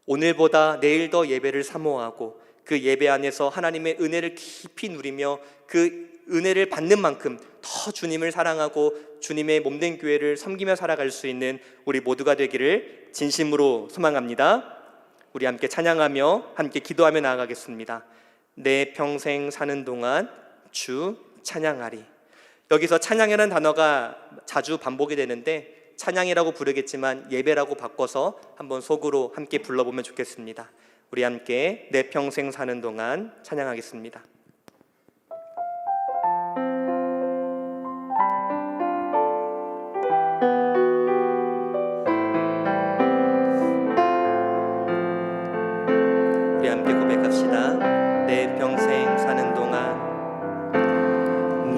오늘보다 내일 더 예배를 사모하고 그 예배 안에서 하나님의 은혜를 깊이 누리며 그 은혜를 받는 만큼 더 주님을 사랑하고 주님의 몸된 교회를 섬기며 살아갈 수 있는 우리 모두가 되기를 진심으로 소망합니다. 우리 함께 찬양하며 함께 기도하며 나아가겠습니다. 내 평생 사는 동안 주 찬양하리. 여기서 찬양이라는 단어가 자주 반복이 되는데 찬양이라고 부르겠지만 예배라고 바꿔서 한번 속으로 함께 불러보면 좋겠습니다. 우리 함께 내 평생 사는 동안 찬양하겠습니다. 우리 함께 고백합시다. 내 평생 사는 동안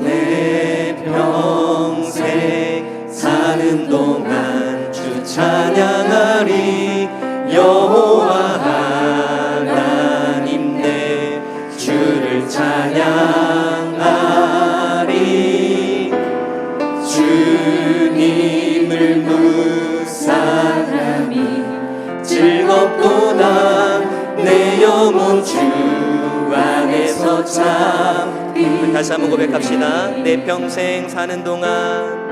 내 평생 사는 동안 주 찬양하리. 여호와 하나님 내 주를 찬양하리. 주님을 묵상함이 즐겁도다. 내 영혼 주 안에서 참. 다시 한번 고백합시다. 내 평생 사는 동안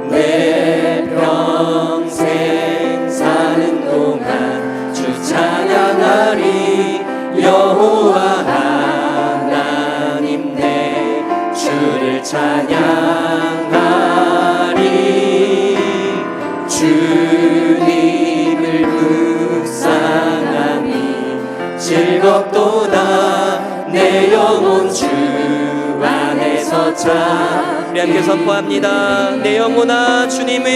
내 평생 사는 동안 주 찬양하리. 여호와 하나님 내 주를 찬양하리. 주님을 묵상함이 즐겁도다. 내 영혼 주 안에서 참. 우리 함께 선포합니다. 내 영혼아 주님을,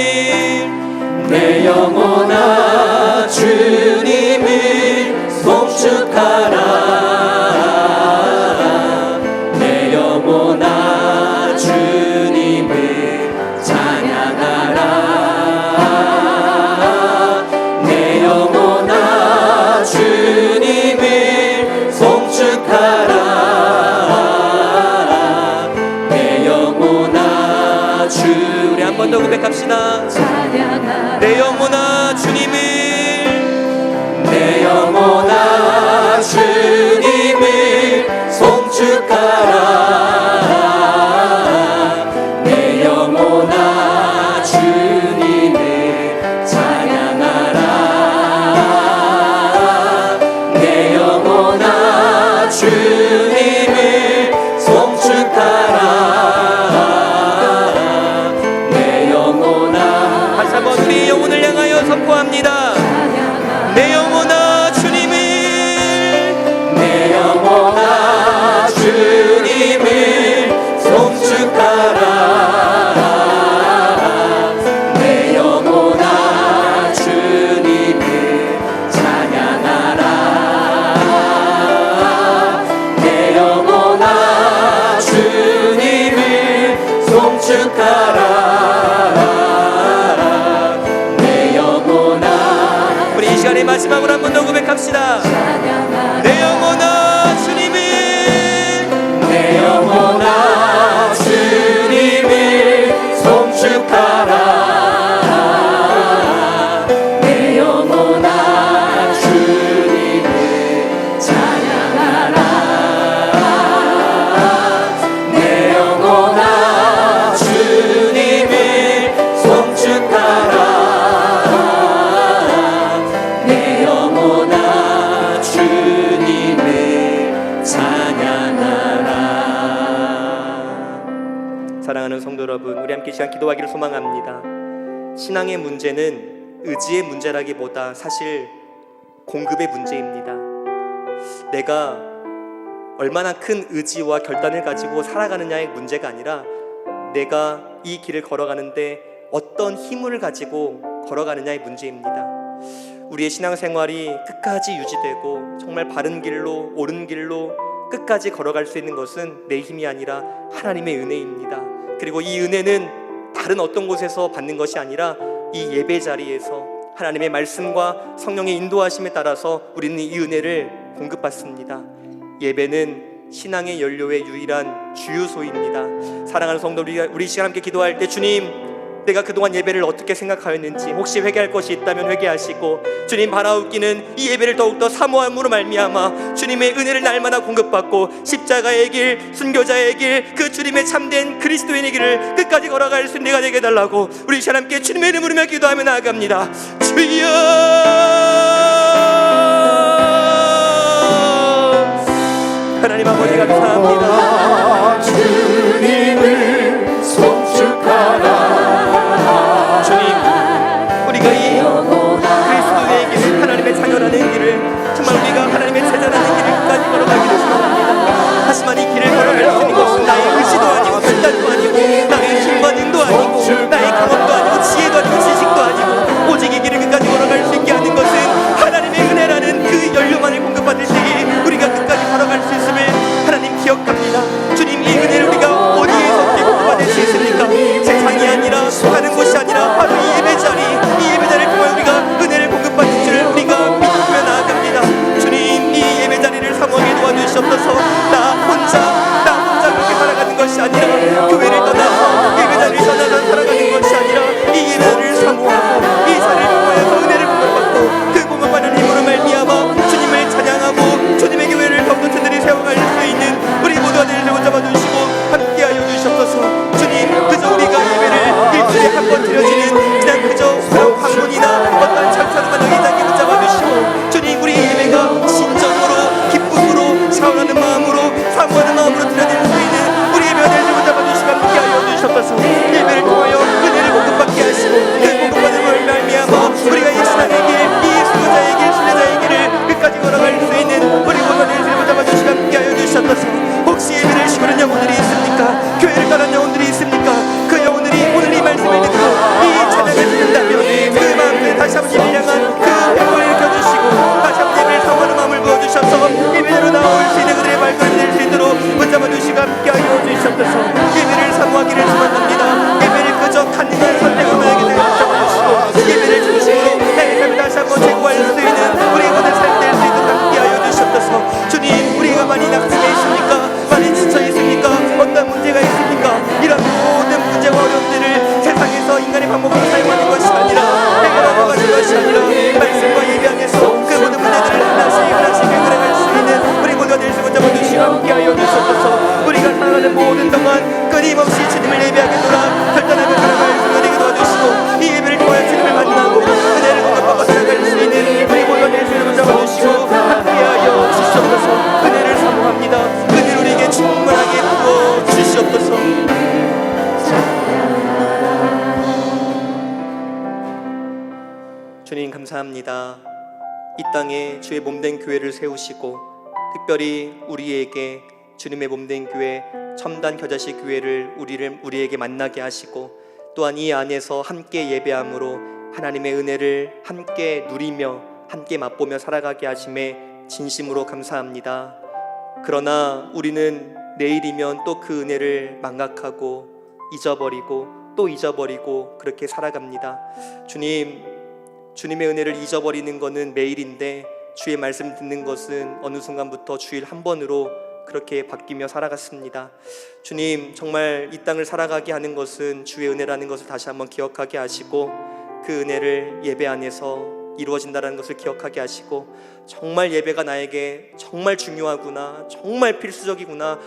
내 영혼아 주님을 송축하라. 내 영혼아 주님을 찬양하라. 내 영혼아 주님을 송축하라. 우리 한 번 더 고백합시다. 내 영혼아 주님을, 내 영혼아 주님을 송축하라. 내 영혼아 주님을 찬양하라. 내 영혼아 주님을 송축하라. 우리 영혼을 향하여 선포합니다. 내 영혼아 주님을, 내 영혼아 주님을 송축하라. 내 영혼아 주님을 찬양하라. 내 영혼아 주님을 송축하라. 마지막으로 한 번 더 고백합시다. 내 영혼아 주님을, 내 영혼아 주님을 송축하라. 내 영혼아 주님을 찬양하라. 사랑하는 성도 여러분, 우리 함께 이 시간 기도하기를 소망합니다. 신앙의 문제는 의지의 문제라기보다 사실 공급의 문제입니다. 내가 얼마나 큰 의지와 결단을 가지고 살아가느냐의 문제가 아니라 내가 이 길을 걸어가는데 어떤 힘을 가지고 걸어가느냐의 문제입니다. 우리의 신앙생활이 끝까지 유지되고 정말 바른 길로, 옳은 길로 끝까지 걸어갈 수 있는 것은 내 힘이 아니라 하나님의 은혜입니다. 그리고 이 은혜는 다른 어떤 곳에서 받는 것이 아니라 이 예배 자리에서 하나님의 말씀과 성령의 인도하심에 따라서 우리는 이 은혜를 공급받습니다. 예배는 신앙의 연료의 유일한 주유소입니다. 사랑하는 성도, 우리 시간 함께 기도할 때 주님, 내가 그동안 예배를 어떻게 생각하였는지 혹시 회개할 것이 있다면 회개하시고, 주님 바라옵기는 이 예배를 더욱더 사모함으로 말미암아 주님의 은혜를 날마다 공급받고 십자가의 길, 순교자의 길, 그 주님의 참된 그리스도인의 길을 끝까지 걸어갈 수 있는 내가 되게 해달라고 우리 시간 함께 주님의 이름을 부르며 기도하며 나아갑니다. 주여, 하나님 아버지 감사합니다. 주님을 송축하라. 주님, 우리가 이 그리스도의 길을, 하나님의 자녀라는 길을, 정말 우리가 하나님의 제자라는 길을 끝까지 걸어가기를 소원합니다. 하지만 이 길을 걸어갈 수 있는 것은 나의 의지도 아니고 결단도 아니고 나의 힘과 능도 아니고 나의 경험도 아니고 지혜도 아니고 지식도 아니고 오직 이 길을 끝까지 걸어갈 수 있게 하는 것은 하나님의 은혜라는 그 연료만을 공급받을 때에 우리가 끝까지 걸어갈 수 있음을 하나님 기억합니다. 주님, 이 은혜를 우리가 어디에서 어떻게 공급받을 수 있습니까? 세상이 아니라 다른 곳이 아니라 바로 이 예배자리, 이 예배자리를 통해 우리가 은혜를 공급받는 줄 우리가 믿으며 나아갑니다. 주님, 이 예배자리를 사모하게 도와주시옵소서. 나 혼자 그렇게 살아가는 것이 아니라 교회를 떠나서 예배자리를 떠나서 살아가는 것이 아니라 이 예배자리를 사모하고 이 자리를 통해서 은혜를 공급받고 그 공급받는 힘으로 말미암아 주님을 찬양하고 주님의 교회를 더욱더 든든히 세워갈 수 있는 우리 모두가 되는 줄 잡아주시고 함께하여 주시옵소서. 주님, 그저 우리가 예배를 일주일에 한 번 드려지는 그냥 그저 방문이나 어떤 절차로만 여기자기 붙잡아주시고, 주님, 우리 예배가 진정으로 기쁨으로 차원하는 마음으로 사모하는 마음으로 드려질 수 있는 우리 예배가 될 줄 붙잡아주시고 함께하여 주시옵소서. 예배를 통하여 은혜를 공급받게 하시고 그 공급받음을 말미암아 우리가 이 신앙의 길, 이 수고자의 길, 신뢰자의 길을 끝까지 걸어갈 수 있는 우리 모두가 될 줄 붙잡아주시고 함께하여 주시옵소서. 혹시 예배를 쉬는 영혼들이 있습니까? 교회를 떠난 영혼들이 있습니까? 그 영혼들이 오늘 이 말씀을 듣고 이 찬양을 듣는다면 그 마음을 다시 한번 예배를 향한 그 회복을 일으켜주시고 다시 한번 예배를 사모하는 마음을 부어주셔서 예배대로 나올 수 있는 그들의 발걸음이 될 수 있도록 붙잡아주시고 함께하여 주시옵소서. 예배를 사모하기를 소원합니다. 예배를 그저 간단한 선택으로 나에게 붙잡아주시고 예배를 중심으로 나의 삶을 다시 한번 제고할 수 있는 우리 모든 삶이 될 수 있도록 함께하여 주시옵소서. 주님, 우리가 많이 낙심해 있습니까? 많이 지쳐 있습니까? 어떤 문제가 있습니까? 이런 모든 문제와 어려움들을 세상에서 인간의 방법으로 사용하는 것이 아니라 해결하고 가는 것이 아니라 말씀과 예배 안에서 그 모든 문제들을 하나씩 해결해갈 수 있는 우리 모두가 될 수 있도록 잡아주시고 함께하여 주시옵소서. 우리가 살아가는 모든 동안 끊임없이 주님을 예배하겠노라 결단하며 살아갈 수 있게 도와주시고 이 예배를 통해 주님을 만나고 은혜를 공급받고 살아갈 수 있는 우리 모두가 될 수 있도록 잡아주시고 함께하여 주시옵소서. 은혜를 사모합니다. 은혜를 우리에게 충만하게 부어 주시옵소서. 주님 감사합니다. 이 땅에 주의 몸된 교회를 세우시고 특별히 우리에게 주님의 몸된 교회, 첨단 겨자씨 교회를 우리에게 만나게 하시고 또한 이 안에서 함께 예배함으로 하나님의 은혜를 함께 누리며 함께 맛보며 살아가게 하심에 진심으로 감사합니다. 그러나 우리는 내일이면 또 그 은혜를 망각하고 잊어버리고 또 잊어버리고 그렇게 살아갑니다. 주님의 은혜를 잊어버리는 것은 매일인데 주의 말씀 듣는 것은 어느 순간부터 주일 한 번으로 그렇게 바뀌며 살아갔습니다. 주님, 정말 이 땅을 살아가게 하는 것은 주의 은혜라는 것을 다시 한번 기억하게 하시고 그 은혜를 예배 안에서 이루어진다는 것을 기억하게 하시고 정말 예배가 나에게 정말 중요하구나, 정말 필수적이구나,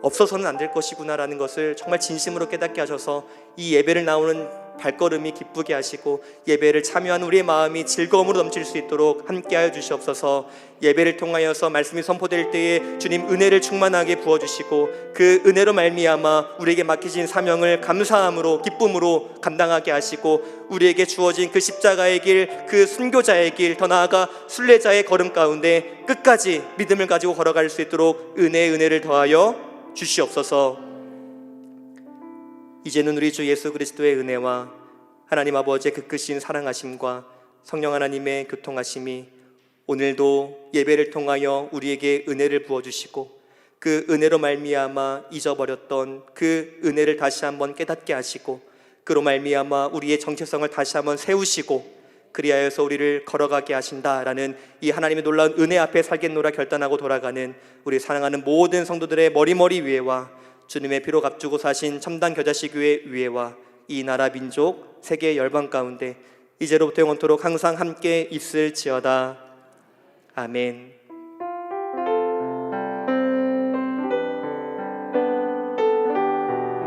없어서는 안 될 것이구나 라는 것을 정말 진심으로 깨닫게 하셔서 이 예배를 나오는 발걸음이 기쁘게 하시고 예배를 참여한 우리의 마음이 즐거움으로 넘칠 수 있도록 함께하여 주시옵소서. 예배를 통하여서 말씀이 선포될 때에 주님 은혜를 충만하게 부어주시고 그 은혜로 말미암아 우리에게 맡기신 사명을 감사함으로 기쁨으로 감당하게 하시고 우리에게 주어진 그 십자가의 길, 그 순교자의 길, 더 나아가 순례자의 걸음 가운데 끝까지 믿음을 가지고 걸어갈 수 있도록 은혜를 더하여 주시옵소서. 이제는 우리 주 예수 그리스도의 은혜와 하나님 아버지의 그 크신 사랑하심과 성령 하나님의 교통하심이 오늘도 예배를 통하여 우리에게 은혜를 부어주시고 그 은혜로 말미암아 잊어버렸던 그 은혜를 다시 한번 깨닫게 하시고 그로 말미암아 우리의 정체성을 다시 한번 세우시고 그리하여서 우리를 걸어가게 하신다라는 이 하나님의 놀라운 은혜 앞에 살겠노라 결단하고 돌아가는 우리 사랑하는 모든 성도들의 머리 위에와 주님의 피로 값주고 사신 첨단 겨자씨교회 위에와 이 나라 민족 세계 열방 가운데 이제로부터 영원토록 항상 함께 있을지어다. 아멘.